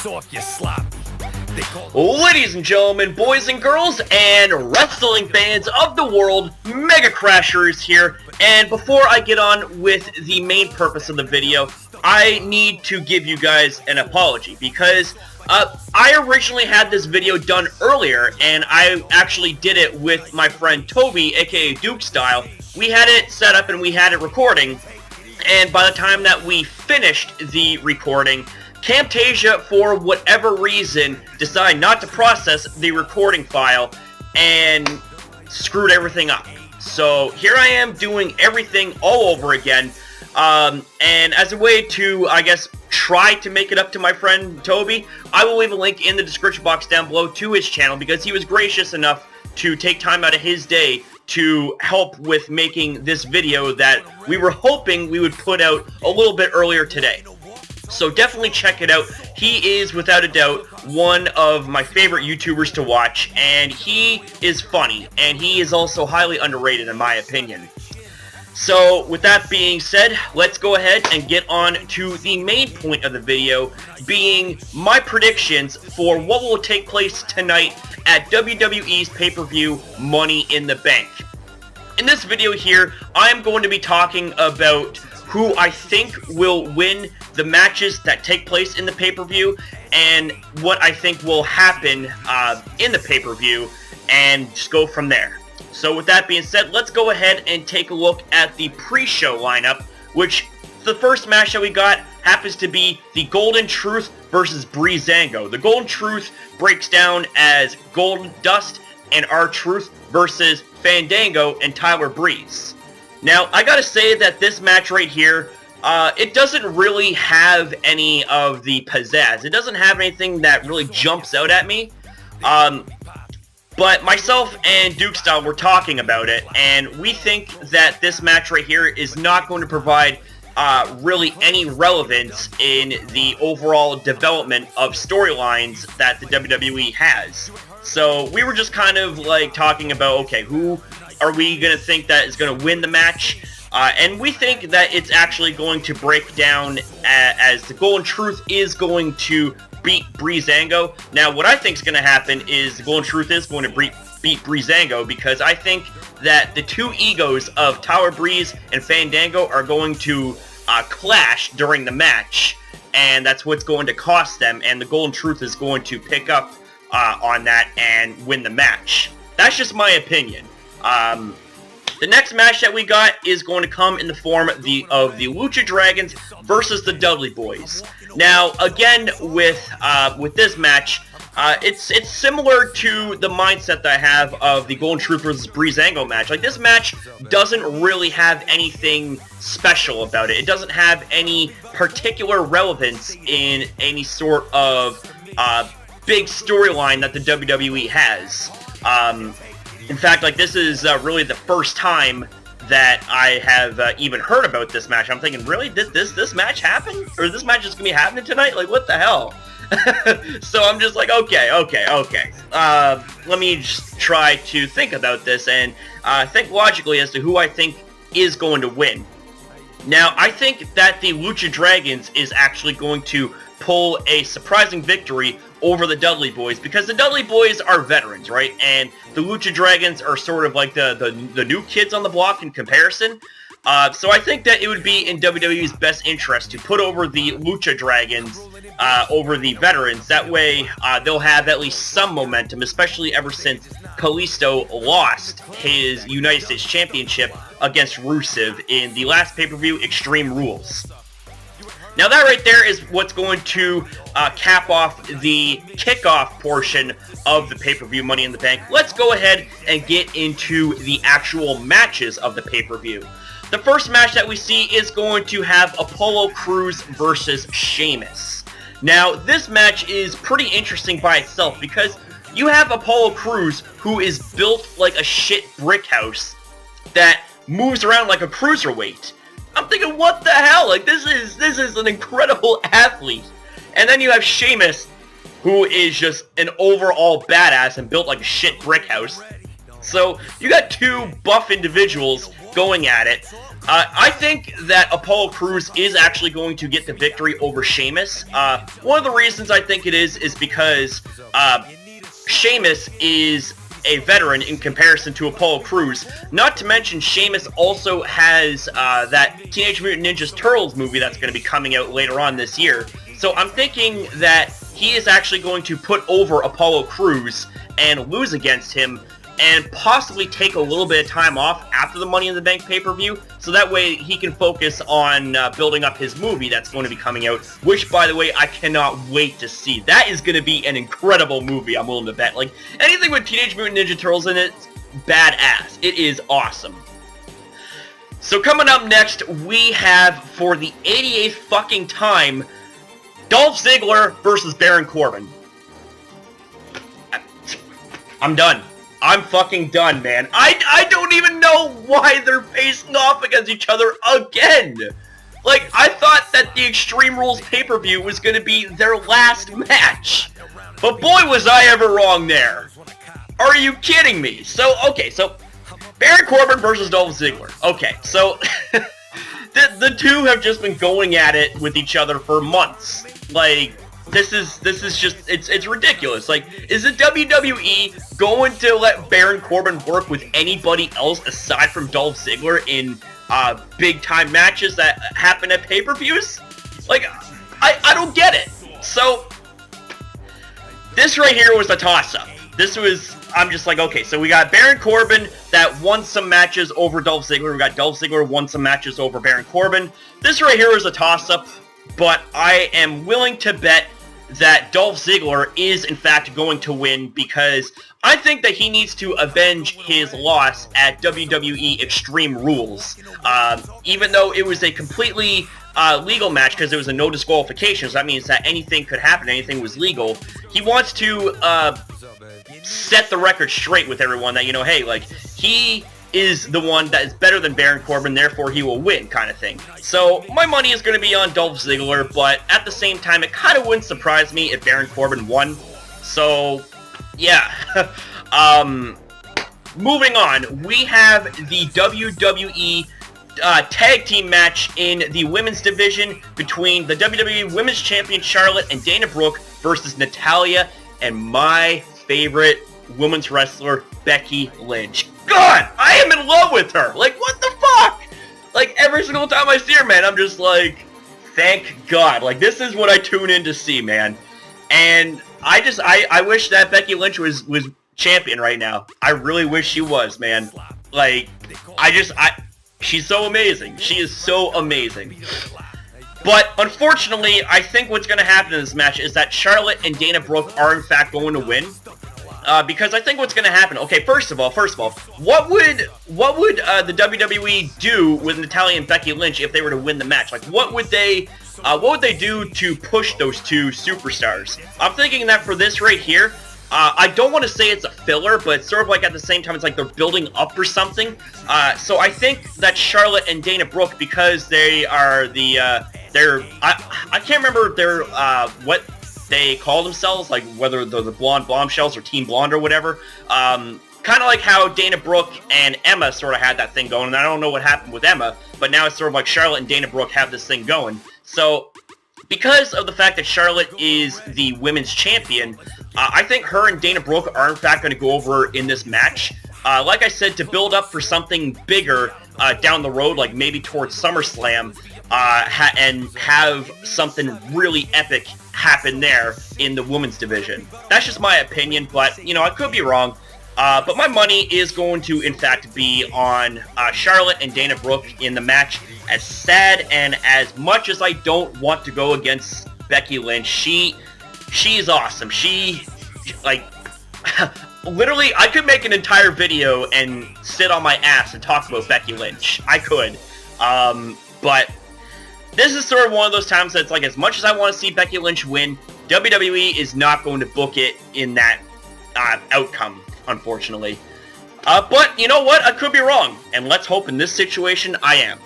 off, you sloppy. Ladies and gentlemen, boys and girls, and wrestling fans of the world, Mega Crasher is here, and before I get on with the main purpose of the video, I need to give you guys an apology, because I originally had this video done earlier, and I actually did it with my friend Toby, aka Duke Style. We had it set up and we had it recording, and by the time that we finished the recording, Camtasia, for whatever reason, decided not to process the recording file and screwed everything up. So here I am doing everything all over again, and as a way to, I guess, try to make it up to my friend Toby, I will leave a link in the description box down below to his channel, because he was gracious enough to take time out of his day to help with making this video that we were hoping we would put out a little bit earlier today. So definitely check it out. He is, without a doubt, one of my favorite YouTubers to watch, and he is funny, and he is also highly underrated in my opinion. So, with that being said, let's go ahead and get on to the main point of the video, being my predictions for what will take place tonight at WWE's pay-per-view Money in the Bank. In this video here, I am going to be talking about who I think will win the matches that take place in the pay-per-view, and what I think will happen in the pay-per-view, and just go from there. So with that being said, let's go ahead and take a look at the pre-show lineup, which the first match that we got happens to be the Golden Truth versus Breezango. The Golden Truth breaks down as Golden Dust and R-Truth versus Fandango and Tyler Breeze. Now, I gotta say that this match right here, it doesn't really have any of the pizzazz. It doesn't have anything that really jumps out at me. But myself and Duke Style were talking about it, and we think that this match right here is not going to provide really any relevance in the overall development of storylines that the WWE has. So we were just kind of like talking about, okay, who are we going to think that is going to win the match? And we think that it's actually going to break down as the Golden Truth is going to beat Breezango. Now, what I think is going to happen is the Golden Truth is going to beat Breezango, because I think that the two egos of Tyler Breeze and Fandango are going to clash during the match, and that's what's going to cost them, and the Golden Truth is going to pick up on that and win the match. That's just my opinion. The next match that we got is going to come in the form of the Lucha Dragons versus the Dudley Boys. Now, again, with this match, it's similar to the mindset that I have of the Golden Truth versus Breezango match. Like, this match doesn't really have anything special about it. It doesn't have any particular relevance in any sort of big storyline that the WWE has. In fact, like, this is really the first time that I have even heard about this match. I'm thinking, really, this match happened? Or this match is going to be happening tonight? Like, what the hell? So I'm just like, okay. Let me just try to think about this and think logically as to who I think is going to win. Now, I think that the Lucha Dragons is actually going to pull a surprising victory over the Dudley Boys, because the Dudley Boys are veterans, right? And the Lucha Dragons are sort of like the new kids on the block in comparison. So I think that it would be in WWE's best interest to put over the Lucha Dragons over the veterans. That way, they'll have at least some momentum, especially ever since Kalisto lost his United States Championship against Rusev in the last pay-per-view, Extreme Rules. Now that right there is what's going to cap off the kickoff portion of the pay-per-view Money in the Bank. Let's go ahead and get into the actual matches of the pay-per-view. The first match that we see is going to have Apollo Crews versus Sheamus. Now, this match is pretty interesting by itself, because you have Apollo Crews, who is built like a shit brick house that moves around like a cruiserweight. I'm thinking, what the hell? Like, this is an incredible athlete. And then you have Sheamus, who is just an overall badass and built like a shit brick house. So you got two buff individuals going at it. I think that Apollo Crews is actually going to get the victory over Sheamus. One of the reasons I think it is because Sheamus is a veteran in comparison to Apollo Crews. Not to mention, Sheamus also has that Teenage Mutant Ninja Turtles movie that's going to be coming out later on this year. So I'm thinking that he is actually going to put over Apollo Crews and lose against him, and possibly take a little bit of time off after the Money in the Bank pay-per-view, so that way he can focus on building up his movie that's going to be coming out, which, by the way, I cannot wait to see. That is going to be an incredible movie, I'm willing to bet. Like, anything with Teenage Mutant Ninja Turtles in it, badass. It is awesome. So coming up next, we have, for the 88th fucking time, Dolph Ziggler versus Baron Corbin. I'm done. I'm fucking done, man. I don't even know why they're facing off against each other again. Like, I thought that the Extreme Rules pay-per-view was going to be their last match. But boy, was I ever wrong there. Are you kidding me? So, okay, so Baron Corbin versus Dolph Ziggler. Okay, so the two have just been going at it with each other for months. Like, this is just, it's ridiculous. Like, is the WWE going to let Baron Corbin work with anybody else aside from Dolph Ziggler in big time matches that happen at pay-per-views? Like, I don't get it. So, this right here was a toss-up. This was, I'm just like, okay, so we got Baron Corbin that won some matches over Dolph Ziggler. We got Dolph Ziggler won some matches over Baron Corbin. This right here is a toss-up, but I am willing to bet that Dolph Ziggler is, in fact, going to win, because I think that he needs to avenge his loss at WWE Extreme Rules. Even though it was a completely legal match, because it was a no disqualifications, that means that anything could happen, anything was legal. He wants to set the record straight with everyone that, you know, hey, like, he is the one that is better than Baron Corbin, therefore he will win, kind of thing. So, my money is going to be on Dolph Ziggler, but at the same time, it kind of wouldn't surprise me if Baron Corbin won. So, yeah. Moving on, we have the WWE tag team match in the women's division between the WWE Women's Champion Charlotte and Dana Brooke versus Natalya and my favorite women's wrestler, Becky Lynch. God, I am in love with her. Like, what the fuck? Like, every single time I see her, man, I'm just like, thank God. Like, this is what I tune in to see, man. And I wish that Becky Lynch was champion right now. I really wish she was, man. Like, she's so amazing. She is so amazing. But, unfortunately, I think what's going to happen in this match is that Charlotte and Dana Brooke are, in fact, going to win. Because I think what's going to happen... Okay, first of all, what would the WWE do with Natalya and Becky Lynch if they were to win the match? Like, what would they do to push those two superstars? I'm thinking that for this right here, I don't want to say it's a filler, but it's sort of like at the same time, it's like they're building up for something. So I think that Charlotte and Dana Brooke, because they are the, I can't remember their, what they call themselves, like whether they're the Blonde Bombshells or Team Blonde or whatever. Kind of like how Dana Brooke and Emma sort of had that thing going, and I don't know what happened with Emma, but now it's sort of like Charlotte and Dana Brooke have this thing going. So, because of the fact that Charlotte is the women's champion, I think her and Dana Brooke are in fact going to go over in this match. Like I said, to build up for something bigger down the road, like maybe towards SummerSlam, and have something really epic happen there in the women's division. That's just my opinion, but, you know, I could be wrong. But my money is going to, in fact, be on Charlotte and Dana Brooke in the match. As sad and as much as I don't want to go against Becky Lynch, she is awesome. She, like, literally, I could make an entire video and sit on my ass and talk about Becky Lynch. I could. But this is sort of one of those times that's like, as much as I want to see Becky Lynch win, WWE is not going to book it in that outcome, unfortunately. But, you know what? I could be wrong. And let's hope in this situation I am.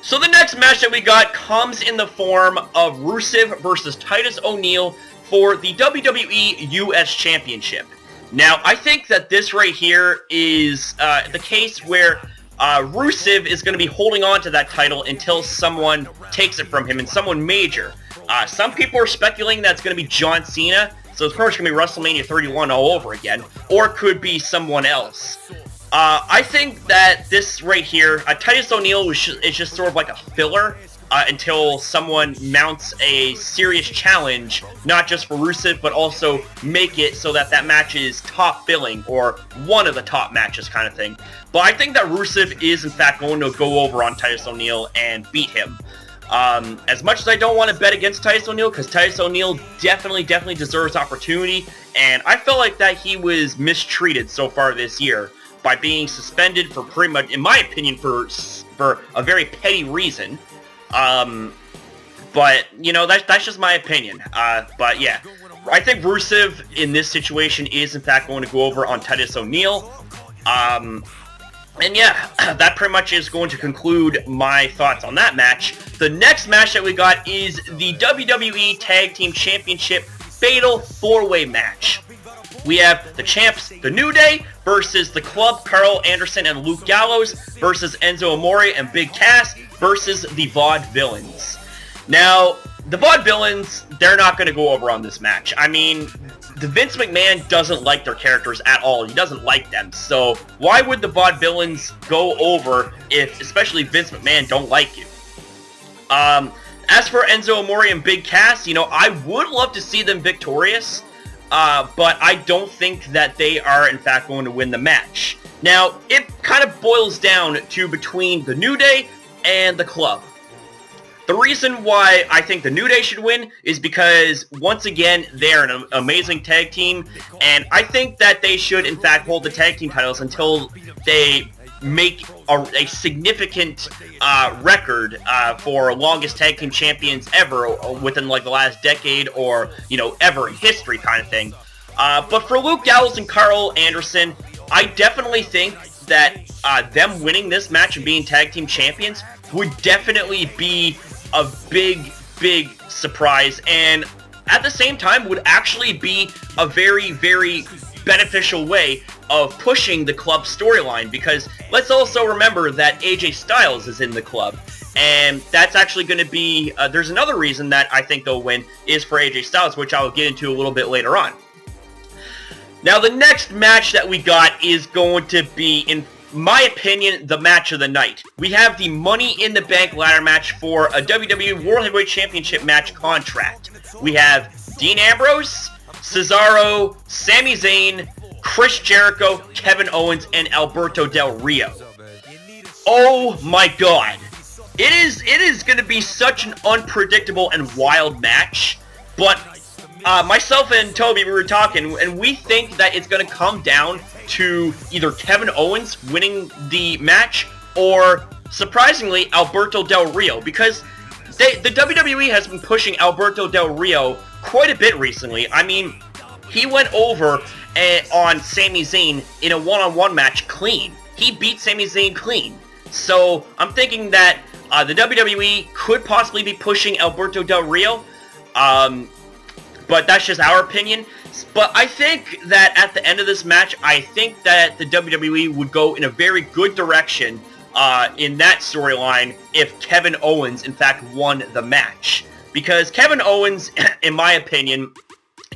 So the next match that we got comes in the form of Rusev versus Titus O'Neil for the WWE US Championship. Now, I think that this right here is the case where Rusev is going to be holding on to that title until someone takes it from him, and someone major. Some people are speculating that it's going to be John Cena, so it's probably going to be WrestleMania 31 all over again, or it could be someone else. I think that this right here, Titus O'Neil is just sort of like a filler until someone mounts a serious challenge, not just for Rusev, but also make it so that that match is top billing, or one of the top matches kind of thing. But I think that Rusev is, in fact, going to go over on Titus O'Neil and beat him. As much as I don't want to bet against Titus O'Neil, because Titus O'Neil definitely deserves opportunity, and I felt like that he was mistreated so far this year by being suspended for pretty much, in my opinion, for a very petty reason. But, you know, that's just my opinion. But yeah, I think Rusev in this situation is, in fact, going to go over on Titus O'Neil. And yeah, that pretty much is going to conclude my thoughts on that match. The next match that we got is the WWE Tag Team Championship Fatal 4-Way match. We have the champs, The New Day, versus the Club, Carl Anderson and Luke Gallows, versus Enzo Amore and Big Cass, versus the Vaudevillains. Now, the Vaudevillains, they're not going to go over on this match. I mean, the Vince McMahon doesn't like their characters at all. He doesn't like them. So why would the Vaudevillains go over if, especially Vince McMahon, don't like you? As for Enzo Amore and Big Cass, you know, I would love to see them victorious. But I don't think that they are, in fact, going to win the match. Now, it kind of boils down to between the New Day and the Club. The reason why I think the New Day should win is because, once again, they're an amazing tag team, and I think that they should, in fact, hold the tag team titles until they make a significant record for longest tag team champions ever within like the last decade, or, you know, ever in history kind of thing. But for Luke Gallows and Carl Anderson, I definitely think that them winning this match and being tag team champions would definitely be a big surprise, and at the same time would actually be a very beneficial way of pushing the Club storyline, because let's also remember that AJ Styles is in the Club, and that's actually going to be, there's another reason that I think they'll win is for AJ Styles, which I'll get into a little bit later on. Now, the next match that we got is going to be, in my opinion, the match of the night. We have the Money in the Bank ladder match for a WWE World Heavyweight Championship match contract. We have Dean Ambrose, Cesaro, Sami Zayn, Chris Jericho, Kevin Owens, and Alberto Del Rio. Oh my god. It is going to be such an unpredictable and wild match, but myself and Toby, we were talking, and we think that it's going to come down to either Kevin Owens winning the match or, surprisingly, Alberto Del Rio, because the WWE has been pushing Alberto Del Rio quite a bit recently. I mean, he went over on Sami Zayn in a one-on-one match clean. He beat Sami Zayn clean. So I'm thinking that the WWE could possibly be pushing Alberto Del Rio, but that's just our opinion. But I think that at the end of this match, I think that the WWE would go in a very good direction in that storyline if Kevin Owens, in fact, won the match. Because Kevin Owens, in my opinion,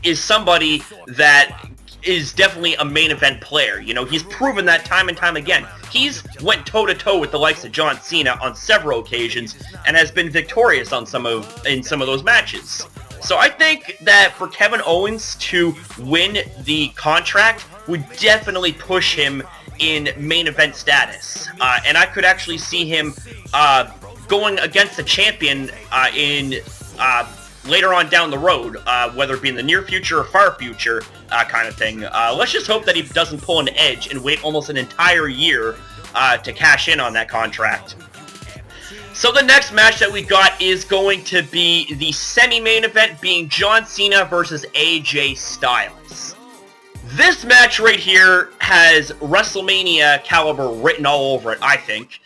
is somebody that is definitely a main event player. You know, he's proven that time and time again. He's went toe-to-toe with the likes of John Cena on several occasions and has been victorious on some of those matches. So I think that for Kevin Owens to win the contract would definitely push him in main event status. And I could actually see him going against the champion later on down the road, whether it be in the near future or far future kind of thing. Let's just hope that he doesn't pull an Edge and wait almost an entire year to cash in on that contract. So the next match that we got is going to be the semi-main event, being John Cena versus AJ Styles. This match right here has WrestleMania caliber written all over it, I think.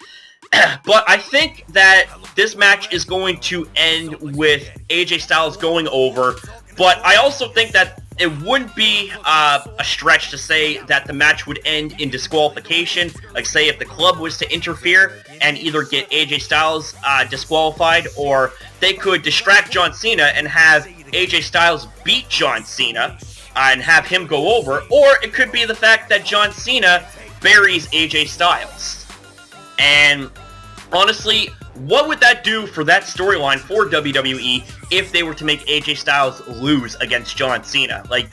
But I think that this match is going to end with AJ Styles going over. But I also think that it wouldn't be a stretch to say that the match would end in disqualification. Like, say, if the club was to interfere and either get AJ Styles disqualified, or they could distract John Cena and have AJ Styles beat John Cena and have him go over, or it could be the fact that John Cena buries AJ Styles. And honestly, what would that do for that storyline for WWE if they were to make AJ Styles lose against John Cena? Like,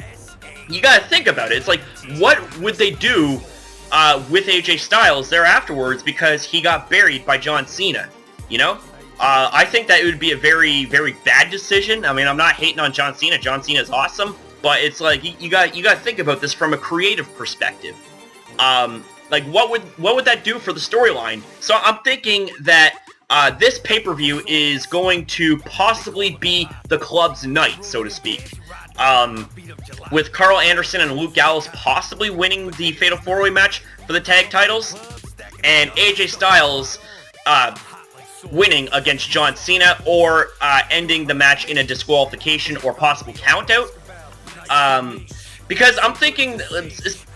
you gotta think about it. It's like, what would they do with AJ Styles there afterwards because he got buried by John Cena, you know? I think that it would be a very, very bad decision. I mean, I'm not hating on John Cena. John Cena is awesome, but it's like, you got to think about this from a creative perspective. Like, what would that do for the storyline? So I'm thinking that this pay-per-view is going to possibly be the club's night, so to speak. With Carl Anderson and Luke Gallows possibly winning the Fatal 4-Way match for the tag titles, and AJ Styles winning against John Cena, or ending the match in a disqualification or possible countout. Because I'm thinking,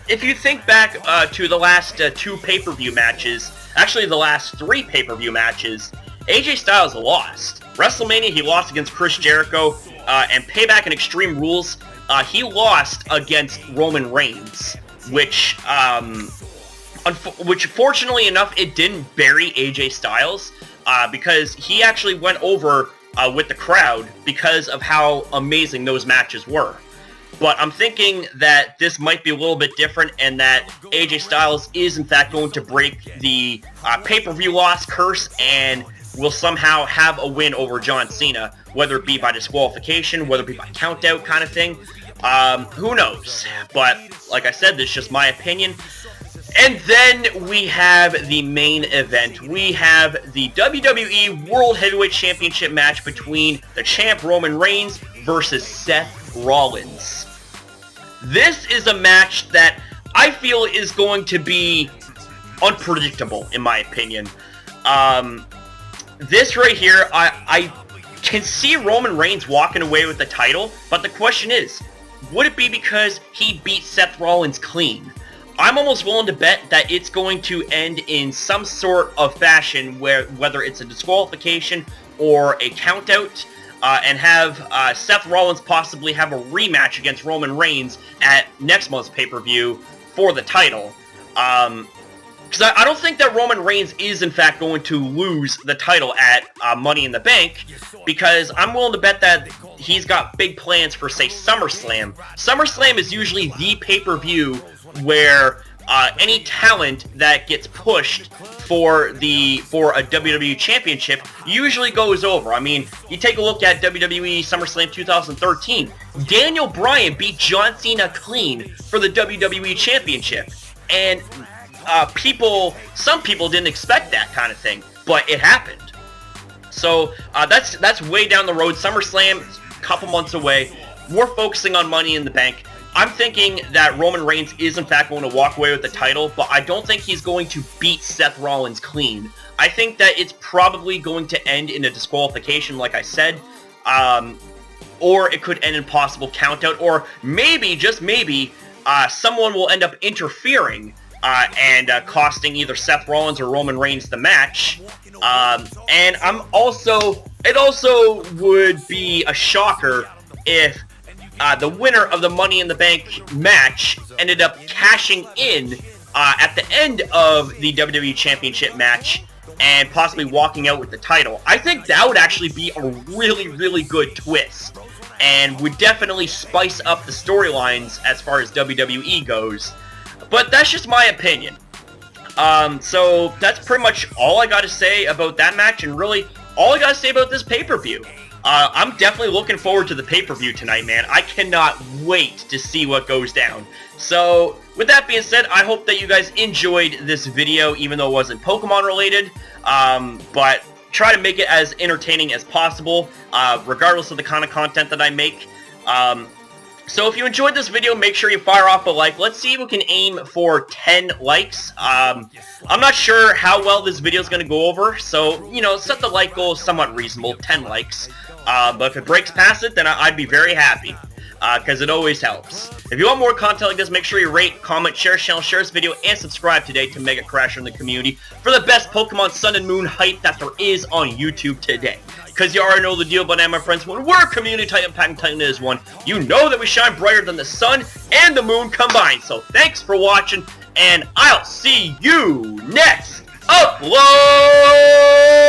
if you think back to the last two pay-per-view matches, actually the last three pay-per-view matches, AJ Styles lost. WrestleMania, he lost against Chris Jericho, and Payback and Extreme Rules, he lost against Roman Reigns, which fortunately enough, it didn't bury AJ Styles, because he actually went over with the crowd because of how amazing those matches were. But I'm thinking that this might be a little bit different, and that AJ Styles is in fact going to break the pay-per-view loss curse and will somehow have a win over John Cena, whether it be by disqualification, whether it be by countout kind of thing. Who knows? But like I said, this is just my opinion. And then we have the main event. We have the WWE World Heavyweight Championship match between the champ Roman Reigns versus Seth Rollins. This is a match that I feel is going to be unpredictable, in my opinion. This right here, I can see Roman Reigns walking away with the title, but the question is, would it be because he beat Seth Rollins clean? I'm almost willing to bet that it's going to end in some sort of fashion, whether it's a disqualification or a countout, and have Seth Rollins possibly have a rematch against Roman Reigns at next month's pay-per-view for the title. Because I don't think that Roman Reigns is in fact going to lose the title at Money in the Bank, because I'm willing to bet that he's got big plans for, say, SummerSlam. SummerSlam is usually the pay-per-view where any talent that gets pushed for a WWE Championship usually goes over. I mean, you take a look at WWE SummerSlam 2013. Daniel Bryan beat John Cena clean for the WWE Championship, and some people didn't expect that kind of thing, but it happened. So that's way down the road. SummerSlam, a couple months away. We're focusing on Money in the Bank. I'm thinking that Roman Reigns is in fact going to walk away with the title, but I don't think he's going to beat Seth Rollins clean. I think that it's probably going to end in a disqualification, like I said, or it could end in possible countout, or maybe, just maybe, someone will end up interfering and costing either Seth Rollins or Roman Reigns the match. And it also would be a shocker if the winner of the Money in the Bank match ended up cashing in at the end of the WWE Championship match and possibly walking out with the title. I think that would actually be a really, really good twist, and would definitely spice up the storylines as far as WWE goes. But that's just my opinion. So that's pretty much all I got to say about that match, and really all I got to say about this pay-per-view. I'm definitely looking forward to the pay-per-view tonight, man. I cannot wait to see what goes down. So, with that being said, I hope that you guys enjoyed this video, even though it wasn't Pokemon related. But try to make it as entertaining as possible, regardless of the kind of content that I make. So if you enjoyed this video, make sure you fire off a like. Let's see if we can aim for 10 likes. I'm not sure how well this video is going to go over, so, you know, set the like goal somewhat reasonable, 10 likes. But if it breaks past it, then I'd be very happy. because it always helps. If you want more content like this, make sure you rate, comment, share this video, and subscribe today to Mega Crasher in the community for the best Pokemon Sun and Moon hype that there is on YouTube today. Because you already know the deal by now, my friends. When we're community Titan, Pack Titan is one, you know that we shine brighter than the sun and the moon combined. So thanks for watching, and I'll see you next upload!